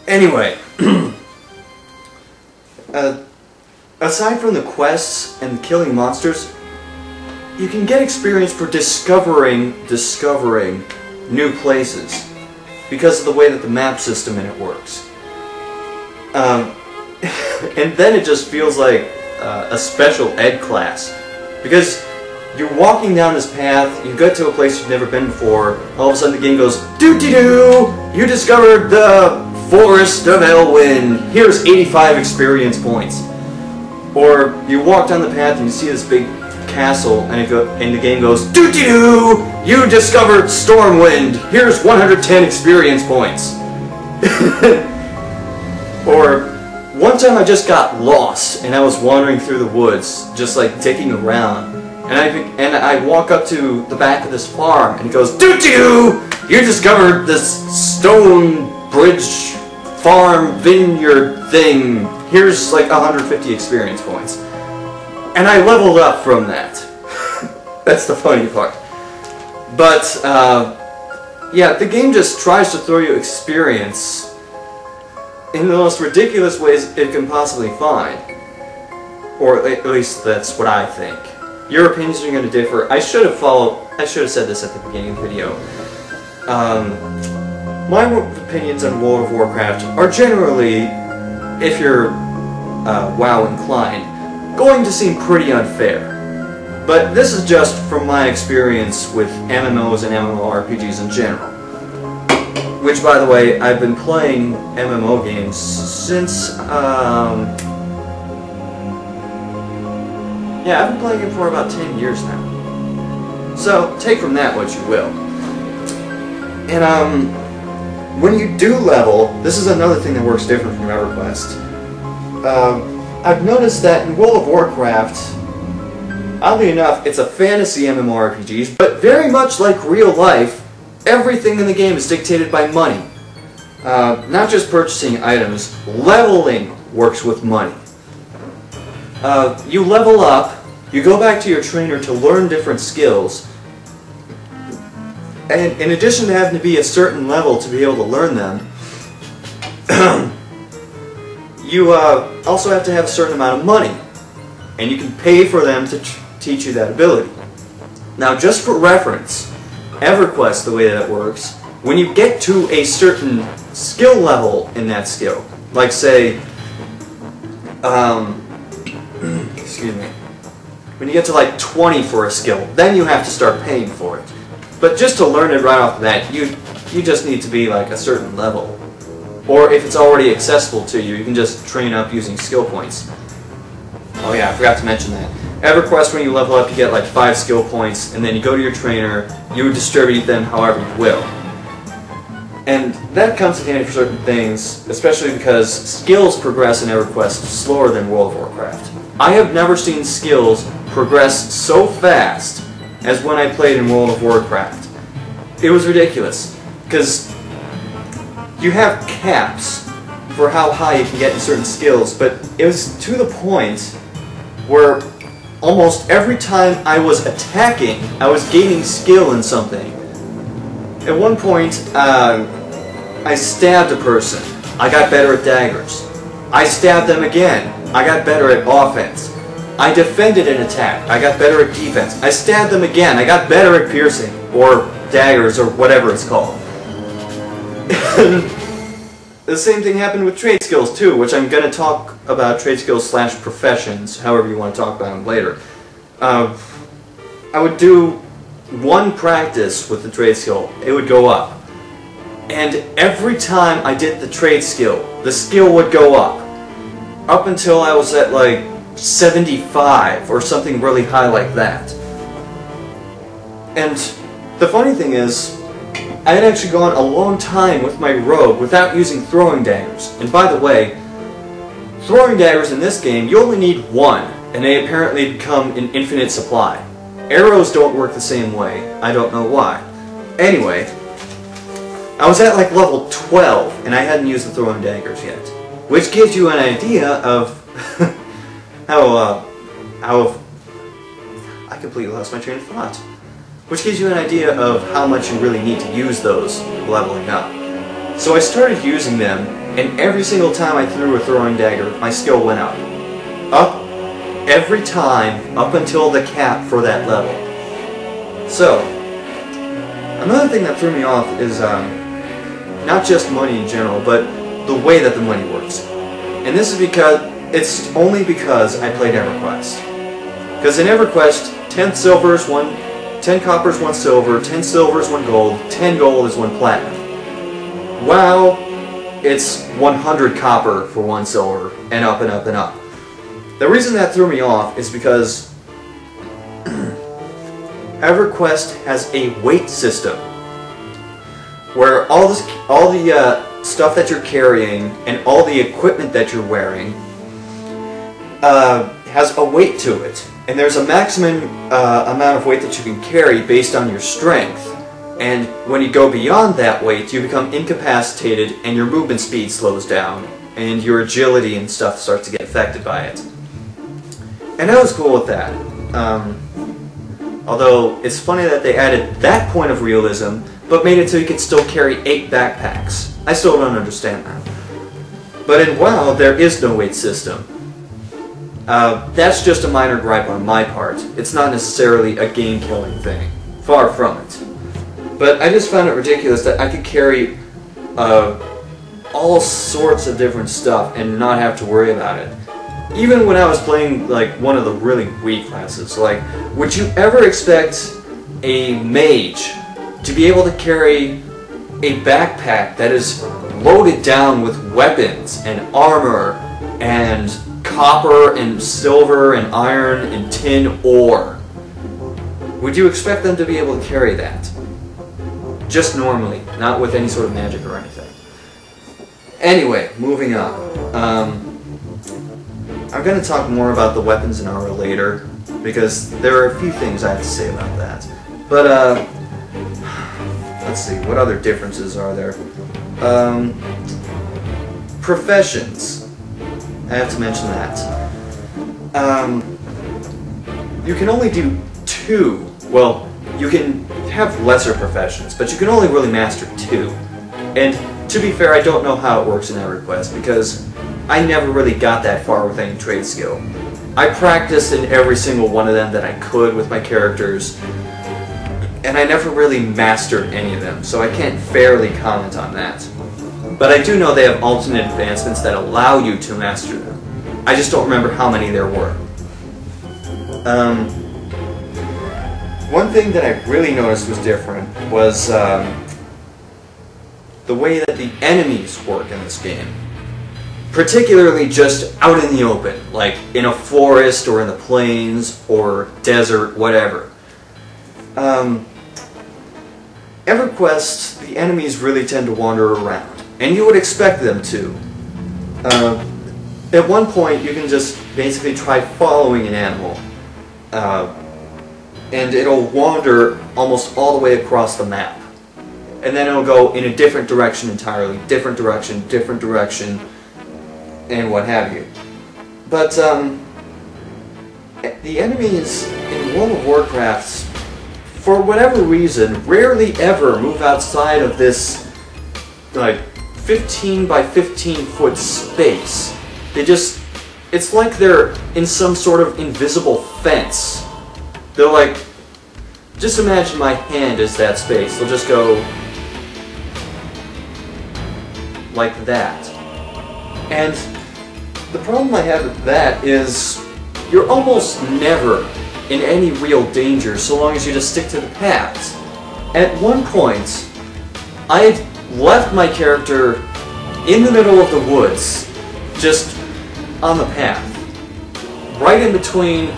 Anyway, aside from the quests and killing monsters, you can get experience for discovering new places because of the way that the map system in it works. And then it just feels like a special ed class, because you're walking down this path, you get to a place you've never been before, all of a sudden the game goes, doo-dee-doo! You discovered the Forest of Elwyn! Here's 85 experience points. Or you walk down the path and you see this big castle, and the game goes, doo-dee-doo! You discovered Stormwind! Here's 110 experience points. Or one time I just got lost and I was wandering through the woods, just like digging around. And I walk up to the back of this farm, and it goes, doo-doo! You discovered this stone bridge farm vineyard thing. Here's like 150 experience points. And I leveled up from that. That's the funny part. But, yeah, the game just tries to throw you experience in the most ridiculous ways it can possibly find. Or at least that's what I think. Your opinions are going to differ. I should have said this at the beginning of the video. My opinions on World of Warcraft are generally, if you're WoW inclined, going to seem pretty unfair. But this is just from my experience with MMOs and MMORPGs in general. Which, by the way, I've been playing MMO games since, yeah, I've been playing it for about 10 years now. So, take from that what you will. And, when you do level, this is another thing that works different from EverQuest. I've noticed that in World of Warcraft, oddly enough, it's a fantasy MMORPG, but very much like real life, everything in the game is dictated by money. Not just purchasing items, leveling works with money. You level up, you go back to your trainer to learn different skills, and in addition to having to be a certain level to be able to learn them, you also have to have a certain amount of money, and you can pay for them to teach you that ability. Now, just for reference, EverQuest, the way that it works, when you get to a certain skill level in that skill, like say, excuse me, when you get to like 20 for a skill, then you have to start paying for it. But just to learn it right off the bat, you just need to be like a certain level. Or if it's already accessible to you, you can just train up using skill points. Oh yeah, I forgot to mention that. EverQuest, when you level up, you get like 5 skill points, and then you go to your trainer, you distribute them however you will. And that comes in handy for certain things, especially because skills progress in EverQuest slower than World of Warcraft. I have never seen skills progress so fast as when I played in World of Warcraft. It was ridiculous, because you have caps for how high you can get in certain skills, but it was to the point where almost every time I was attacking, I was gaining skill in something. At one point, I stabbed a person. I got better at daggers. I stabbed them again. I got better at offense. I defended an attack. I got better at defense. I stabbed them again. I got better at piercing, or daggers, or whatever it's called. The same thing happened with trade skills too, which I'm going to talk about trade skills / professions, however you want to talk about them later. I would do one practice with the trade skill, it would go up. And every time I did the trade skill, the skill would go up. Up until I was at like 75 or something really high like that. And the funny thing is, I had actually gone a long time with my rogue without using throwing daggers. And by the way, throwing daggers in this game, you only need one, and they apparently become an infinite supply. Arrows don't work the same way. I don't know why. Anyway, I was at like level 12, and I hadn't used the throwing daggers yet. Which gives you an idea of how I completely lost my train of thought. Which gives you an idea of how much you really need to use those leveling up. So I started using them, And every single time I threw a throwing dagger, my skill went up. Up every time, up until the cap for that level. So, another thing that threw me off is not just money in general, but the way that the money works. And this is because, it's only because I played EverQuest. Because in EverQuest, 10 silvers, 10 coppers, 1 silver, 10 silvers, 1 gold, 10 gold is 1 platinum. WoW, it's 100 copper for 1 silver, and up and up and up. The reason that threw me off is because EverQuest has a weight system where all the stuff that you're carrying and all the equipment that you're wearing has a weight to it, and there's a maximum amount of weight that you can carry based on your strength. And when you go beyond that weight, you become incapacitated, and your movement speed slows down, and your agility and stuff starts to get affected by it. And I was cool with that. Although, it's funny that they added that point of realism, but made it so you could still carry 8 backpacks. I still don't understand that. But in WoW, there is no weight system. That's just a minor gripe on my part. It's not necessarily a game-killing thing. Far from it. But I just found it ridiculous that I could carry all sorts of different stuff and not have to worry about it. Even when I was playing like one of the really weak classes, like, would you ever expect a mage to be able to carry a backpack that is loaded down with weapons and armor and copper and silver and iron and tin ore? Would you expect them to be able to carry that? Just normally, not with any sort of magic or anything. Anyway, moving on. I'm going to talk more about the weapons and armor later, because there are a few things I have to say about that. But, let's see, what other differences are there? Professions. I have to mention that. You can only do 2. Well, you can have lesser professions, but you can only really master 2. And to be fair, I don't know how it works in EverQuest, because I never really got that far with any trade skill. I practiced in every single one of them that I could with my characters, and I never really mastered any of them, so I can't fairly comment on that. But I do know they have alternate advancements that allow you to master them. I just don't remember how many there were. One thing that I really noticed was different was the way that the enemies work in this game. Particularly just out in the open, like in a forest or in the plains or desert, whatever. EverQuest, the enemies really tend to wander around, and you would expect them to. At one point, you can just basically try following an animal, and it'll wander almost all the way across the map. And then it'll go in a different direction entirely, different direction, and what have you. But, the enemies in World of Warcraft, for whatever reason, rarely ever move outside of this, like, 15 by 15 foot space. They just, it's like they're in some sort of invisible fence. They're like, just imagine my hand as that space. They'll just go like that. And the problem I have with that is you're almost never in any real danger so long as you just stick to the paths. At one point, I left my character in the middle of the woods, just on the path, right in between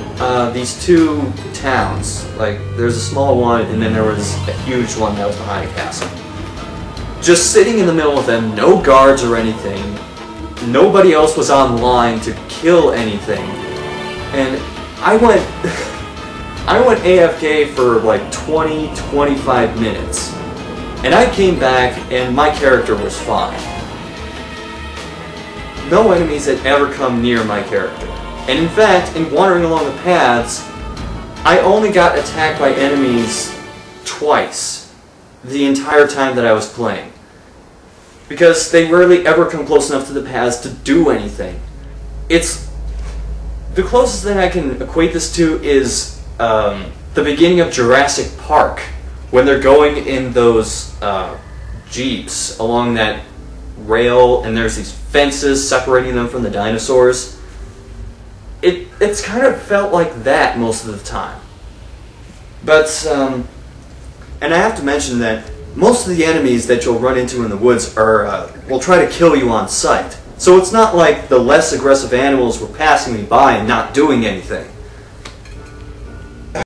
these 2 towns. Like, there's a small one, and then there was a huge one that was behind a castle. Just sitting in the middle of them, no guards or anything. Nobody else was online to kill anything. And I went AFK for like 20-25 minutes. And I came back and my character was fine. No enemies had ever come near my character. And in fact, in wandering along the paths, I only got attacked by enemies twice the entire time that I was playing. because they rarely ever come close enough to the paths to do anything. It's the closest thing I can equate this to is the beginning of Jurassic Park, when they're going in those jeeps along that rail, and there's these fences separating them from the dinosaurs. It's kind of felt like that most of the time. But and I have to mention that most of the enemies that you'll run into in the woods will try to kill you on sight. So it's not like the less aggressive animals were passing me by and not doing anything.